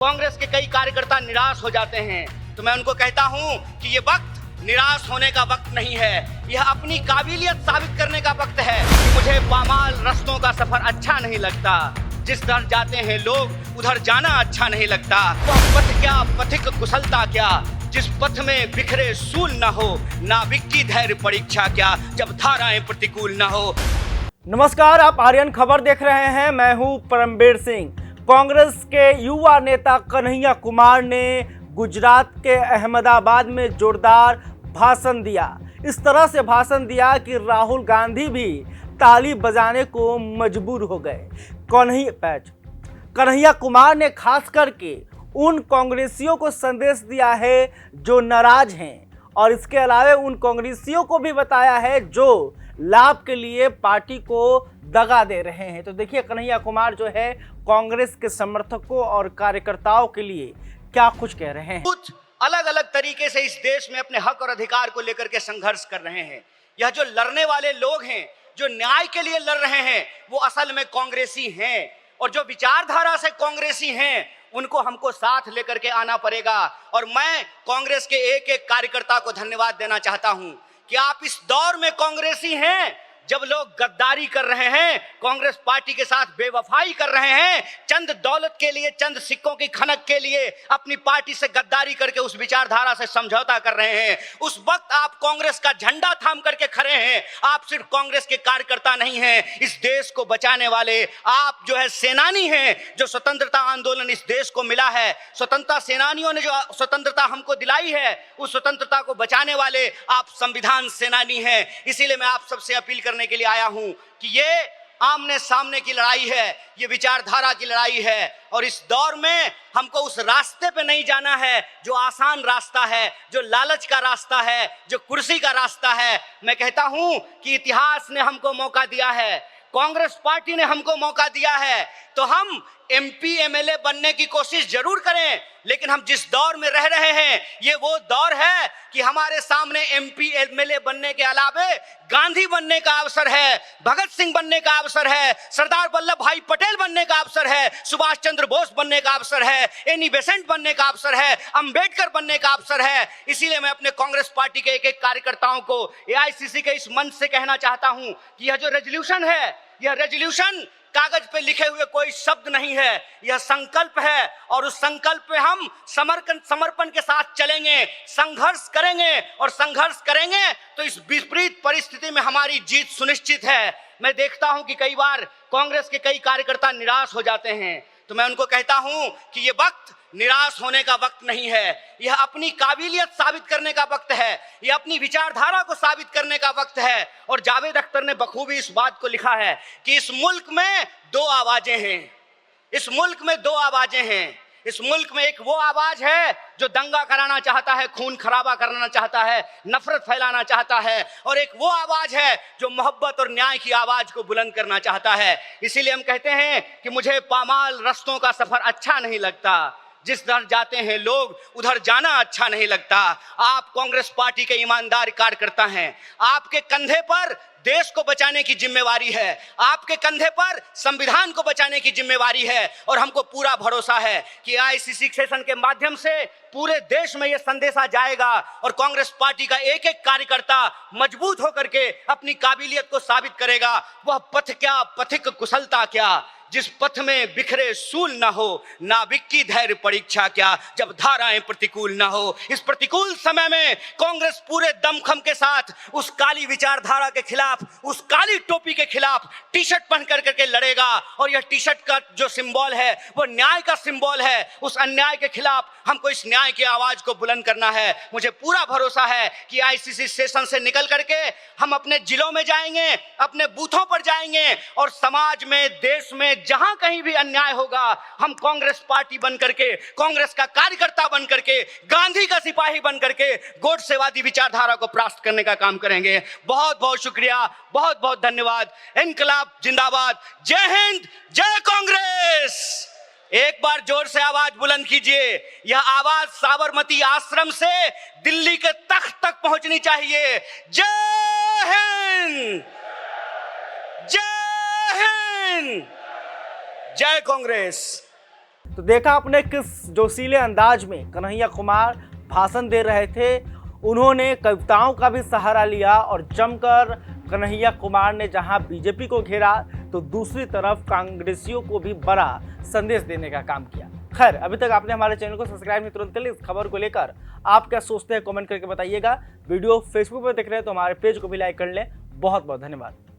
कांग्रेस के कई कार्यकर्ता निराश हो जाते हैं, तो मैं उनको कहता हूं कि ये वक्त निराश होने का वक्त नहीं है, यह अपनी काबिलियत साबित करने का वक्त है कि मुझे पामाल रास्तों का सफर अच्छा नहीं लगता, जिस दर जाते हैं लोग उधर जाना अच्छा नहीं लगता। वह पथ क्या, पथिक कुशलता क्या, जिस पथ में बिखरे सूल न हो, नाविक की धैर्य परीक्षा क्या, जब धाराएं प्रतिकूल न हो। नमस्कार, आप आर्यन खबर देख रहे हैं। मैं हूं परमबीर सिंह। कांग्रेस के युवा नेता कन्हैया कुमार ने गुजरात के अहमदाबाद में जोरदार भाषण दिया। इस तरह से भाषण दिया कि राहुल गांधी भी ताली बजाने को मजबूर हो गए। कन्हैया कुमार ने खास करके उन कांग्रेसियों को संदेश दिया है जो नाराज हैं, और इसके अलावा उन कांग्रेसियों को भी बताया है जो लाभ के लिए पार्टी को दगा दे रहे हैं। तो देखिए कन्हैया कुमार जो है कांग्रेस के समर्थकों और कार्यकर्ताओं के लिए क्या कुछ कह रहे हैं। कुछ अलग अलग तरीके से इस देश में अपने हक और अधिकार को लेकर के संघर्ष कर रहे हैं। यह जो लड़ने वाले लोग हैं, जो न्याय के लिए लड़ रहे हैं, वो असल में कांग्रेसी हैं, और जो विचारधारा से कांग्रेसी हैं उनको हमको साथ लेकर के आना पड़ेगा। और मैं कांग्रेस के एक एक कार्यकर्ता को धन्यवाद देना चाहता हूं कि आप इस दौर में कांग्रेसी हैं जब लोग गद्दारी कर रहे हैं, कांग्रेस पार्टी के साथ बेवफाई कर रहे हैं, चंद दौलत के लिए, चंद सिक्कों की खनक के लिए अपनी पार्टी से गद्दारी करके उस विचारधारा से समझौता कर रहे हैं। उस वक्त आप कांग्रेस का झंडा थाम करके खड़े हैं। आप सिर्फ कांग्रेस के कार्यकर्ता नहीं हैं, इस देश को बचाने वाले आप जो है सेनानी हैं। जो स्वतंत्रता आंदोलन इस देश को मिला है, स्वतंत्रता सेनानियों ने जो स्वतंत्रता हमको दिलाई है, उस स्वतंत्रता को बचाने वाले आप संविधान सेनानी हैं। इसीलिए मैं आप सबसे अपील करने के लिए आया हूं कि ये आमने सामने की लड़ाई है, ये विचारधारा की लड़ाई है, और इस दौर में हमको उस रास्ते पे नहीं जाना है जो आसान रास्ता है, जो लालच का रास्ता है, जो कुर्सी का रास्ता है। मैं कहता हूं कि इतिहास ने हमको मौका दिया है, कांग्रेस पार्टी ने हमको मौका दिया है, तो हम एमपी एमएलए बनने की कोशिश जरूर करें, लेकिन हम जिस दौर में रह रहे हैं ये वो दौर है कि हमारे सामने एमपी एमएलए बनने के अलावे गांधी बनने का अवसर है, भगत सिंह बनने का अवसर है, सरदार वल्लभ भाई पटेल बनने का अवसर है, सुभाष चंद्र बोस बनने का अवसर है, एनी बेसेंट बनने का अवसर है, अंबेडकर बनने का अवसर है। इसीलिए मैं अपने कांग्रेस पार्टी के एक एक कार्यकर्ताओं को एआईसीसी के इस मंच से कहना चाहता हूं कि यह जो रेजोल्यूशन है, यह रेजोल्यूशन कागज पे लिखे हुए कोई शब्द नहीं है, यह संकल्प है, और उस संकल्प पे हम समर्पण के साथ चलेंगे, संघर्ष करेंगे, और संघर्ष करेंगे तो इस विपरीत परिस्थिति में हमारी जीत सुनिश्चित है। मैं देखता हूं कि कई बार कांग्रेस के कई कार्यकर्ता निराश हो जाते हैं, तो मैं उनको कहता हूं कि ये वक्त निराश होने का वक्त नहीं है, यह अपनी काबिलियत साबित करने का वक्त है, यह अपनी विचारधारा को साबित करने का वक्त है। और जावेद अख्तर ने बखूबी इस बात को लिखा है कि इस मुल्क में दो आवाजें हैं, इस मुल्क में दो आवाजें हैं। इस मुल्क में एक वो आवाज है जो दंगा कराना चाहता है, खून खराबा करना चाहता है, नफरत फैलाना चाहता है, और एक वो आवाज है जो मोहब्बत और न्याय की आवाज को बुलंद करना चाहता है। इसीलिए हम कहते हैं कि मुझे पामाल रास्तों का सफर अच्छा नहीं लगता, जिस दर जाते हैं लोग उधर जाना अच्छा नहीं लगता। आप कांग्रेस पार्टी के ईमानदार कार्यकर्ता हैं, आपके कंधे पर देश को बचाने की जिम्मेवारी है, आपके कंधे पर संविधान को बचाने की जिम्मेवारी है, और हमको पूरा भरोसा है कि आईसीसी सेशन के माध्यम से पूरे देश में यह संदेशा जाएगा, और कांग्रेस पार्टी का एक एक कार्यकर्ता मजबूत होकर के अपनी काबिलियत को साबित करेगा। वह पथ क्या, पथिक कुशलता क्या, जिस पथ में बिखरे सूल न हो, नाविक की धैर्य परीक्षा क्या, जब धाराएं प्रतिकूल न हो। इस प्रतिकूल समय में कांग्रेस पूरे दमखम के साथ उस काली विचारधारा के खिलाफ, उस काली टोपी के खिलाफ टी शर्ट पहन करके लड़ेगा, और यह टी शर्ट का जो सिंबल है वो न्याय का सिंबल है। उस अन्याय के खिलाफ हमको इस न्याय की आवाज को बुलंद करना है। मुझे पूरा भरोसा है कि आईसीसी सेशन से निकल करके हम अपने जिलों में जाएंगे, अपने बूथों पर जाएंगे, और समाज में, देश में जहां कहीं भी अन्याय होगा, हम कांग्रेस पार्टी बन करके, कांग्रेस का कार्यकर्ता बन करके, गांधी का सिपाही बन करके गोडसेवादी विचारधारा को परास्त करने का काम करेंगे। बहुत बहुत शुक्रिया, बहुत बहुत धन्यवाद। इनकलाब जिंदाबाद, जय हिंद, जय कांग्रेस। एक बार जोर से आवाज बुलंद कीजिए। यह आवाज साबरमती आश्रम से दिल्ली के तख्त तक पहुंचनी चाहिए। जय हिंद, जय हिंद, जय कांग्रेस। तो देखा आपने किस जोशीले अंदाज में कन्हैया कुमार भाषण दे रहे थे। उन्होंने कविताओं का भी सहारा लिया और जमकर कन्हैया कुमार ने जहां बीजेपी को घेरा तो दूसरी तरफ कांग्रेसियों को भी बड़ा संदेश देने का काम किया। खैर, अभी तक आपने हमारे चैनल को सब्सक्राइब नहीं तुरंत कर लिया। इस खबर को लेकर आप क्या सोचते हैं कमेंट करके बताइएगा। वीडियो फेसबुक पर देख रहे हैं तो हमारे पेज को भी लाइक कर लें। बहुत बहुत धन्यवाद।